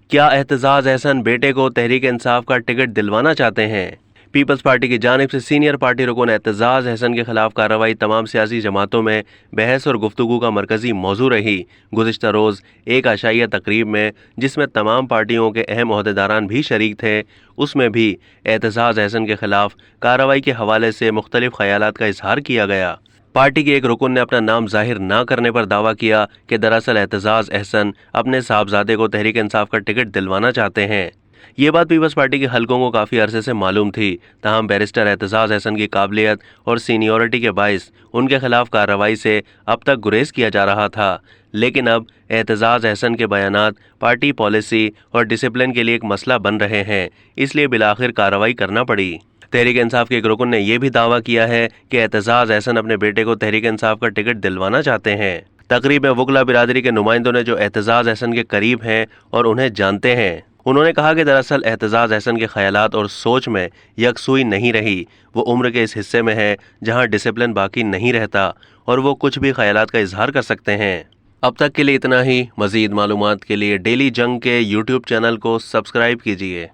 کیا اعتزاز احسن بیٹے کو تحریک انصاف کا ٹکٹ دلوانا چاہتے ہیں؟ پیپلز پارٹی کی جانب سے سینئر پارٹی رکن اعتزاز احسن کے خلاف کارروائی تمام سیاسی جماعتوں میں بحث اور گفتگو کا مرکزی موضوع رہی۔ گزشتہ روز ایک عشائیہ تقریب میں، جس میں تمام پارٹیوں کے اہم عہدیداران بھی شریک تھے، اس میں بھی اعتزاز احسن کے خلاف کارروائی کے حوالے سے مختلف خیالات کا اظہار کیا گیا۔ پارٹی کے ایک رکن نے اپنا نام ظاہر نہ کرنے پر دعویٰ کیا کہ دراصل اعتزاز احسن اپنے صاحبزادے کو تحریک انصاف کا ٹکٹ دلوانا چاہتے ہیں۔ یہ بات پیپلز پارٹی کے حلقوں کو کافی عرصے سے معلوم تھی، تاہم بیرسٹر اعتزاز احسن کی قابلیت اور سینیورٹی کے باعث ان کے خلاف کارروائی سے اب تک گریز کیا جا رہا تھا۔ لیکن اب اعتزاز احسن کے بیانات پارٹی پالیسی اور ڈسپلن کے لیے ایک مسئلہ بن رہے ہیں، اس لیے بالآخر کارروائی کرنا پڑی۔ تحریک انصاف کے ایک رکن نے یہ بھی دعویٰ کیا ہے کہ اعتزاز احسن اپنے بیٹے کو تحریک انصاف کا ٹکٹ دلوانا چاہتے ہیں۔ تقریب میں وکلا برادری کے نمائندوں نے جو اعتزاز احسن کے قریب ہیں اور انہیں جانتے ہیں، انہوں نے کہا کہ دراصل اعتزاز احسن کے خیالات اور سوچ میں یکسوئی نہیں رہی۔ وہ عمر کے اس حصے میں ہے جہاں ڈسپلن باقی نہیں رہتا اور وہ کچھ بھی خیالات کا اظہار کر سکتے ہیں۔ اب تک کے لیے اتنا ہی۔ مزید معلومات کے لیے ڈیلی جنگ کے یوٹیوب چینل کو سبسکرائب کیجیے۔